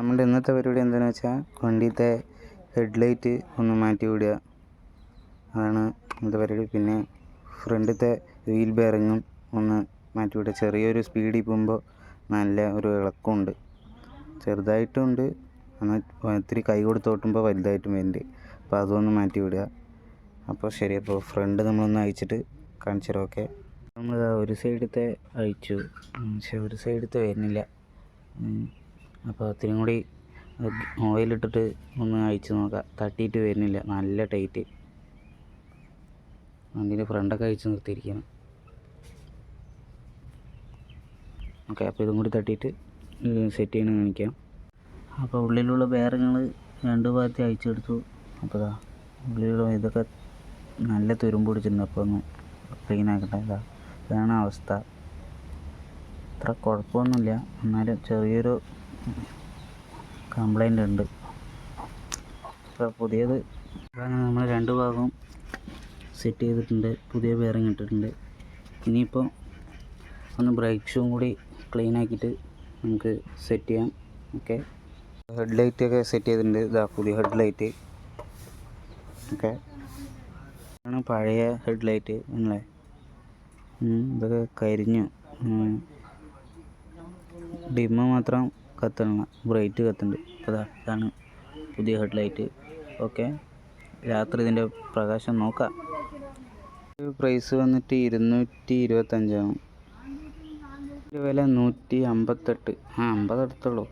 നമ്മുടെ ഇന്നത്തെ പരിപാടി എന്താണെന്ന് വെച്ചാൽ വണ്ടിയിലത്തെ ഹെഡ്ലൈറ്റ് ഒന്ന് മാറ്റി വിടുക, അതാണ് ഇന്നത്തെ പരിപാടി. പിന്നെ ഫ്രണ്ടിലത്തെ വീൽ ബെയറിങ്ങും ഒന്ന് മാറ്റി വിടുക. ചെറിയൊരു സ്പീഡിൽ പോകുമ്പോൾ നല്ല ഒരു ഇളക്കമുണ്ട്, ചെറുതായിട്ടുണ്ട്, എന്നാൽ ഇത്തിരി കൈ കൊടുത്ത് ഓട്ടുമ്പോൾ വലുതായിട്ടും വരുന്നുണ്ട്. അപ്പോൾ അതൊന്ന് മാറ്റി വിടുക. അപ്പോൾ ശരി, അപ്പോൾ ഫ്രണ്ട് നമ്മളൊന്ന് അയച്ചിട്ട് കാണിച്ചു തരാം. ഓക്കെ, നമ്മൾ ഒരു സൈഡത്തെ അയച്ചു, പക്ഷെ ഒരു സൈഡത്തെ വരുന്നില്ല. അപ്പോൾ അത്രയും കൂടി ഓയിലിട്ടിട്ട് ഒന്ന് അയച്ച് നോക്കാം. തട്ടിയിട്ട് വരുന്നില്ല, നല്ല ടൈറ്റ്. വണ്ടീൻ്റെ ഫ്രണ്ടൊക്കെ അയച്ച് നിർത്തിയിരിക്കണം. ഓക്കെ, അപ്പോൾ ഇതും കൂടി തട്ടിയിട്ട് സെറ്റ് ചെയ്യണം കാണിക്കാം. അപ്പോൾ ഉള്ളിലുള്ള ബെയറിങ്ങൾ രണ്ട് ഭാഗത്ത് അയച്ചെടുത്തു. അപ്പോൾ ഉള്ളിലുള്ള ഇതൊക്കെ നല്ല തുരുമ്പ് പിടിച്ചിട്ടുണ്ട്. അപ്പോൾ ഒന്ന് ക്ലീൻ ആക്കട്ടെ. ഇതാണ് അവസ്ഥ. അത്ര കുഴപ്പമൊന്നുമില്ല, എന്നാലും ചെറിയൊരു കംപ്ലൈൻ്റ് ഉണ്ട്. അപ്പോൾ പുതിയത് നമ്മൾ രണ്ട് ഭാഗവും സെറ്റ് ചെയ്തിട്ടുണ്ട്, പുതിയ ബെയറിങ് ഇട്ടിട്ടുണ്ട്. ഇനിയിപ്പോൾ ഒന്ന് ബ്രേക്ക് ഷൂവും കൂടി ക്ലീൻ ആക്കിയിട്ട് നമുക്ക് സെറ്റ് ചെയ്യാം. ഓക്കെ, ഹെഡ്ലൈറ്റൊക്കെ സെറ്റ് ചെയ്തിട്ടുണ്ട്. ഇതാ പുതിയ ഹെഡ്ലൈറ്റ്. ഓക്കെ, ആണ് പഴയ ഹെഡ്ലൈറ്റ്. നിങ്ങളെ ഇതൊക്കെ കരിഞ്ഞു, ഡിമ്മ് മാത്രം കത്തണം, ബ്രൈറ്റ് കത്തുന്നുണ്ട്. അപ്പോൾ ഇതാണ് പുതിയ ഹെഡ്ലൈറ്റ്. ഓക്കെ, രാത്രി ഇതിൻ്റെ പ്രകാശം നോക്കാം. പ്രൈസ് വന്നിട്ട് 225 വില 158. 50 അടുത്തുള്ളൂ.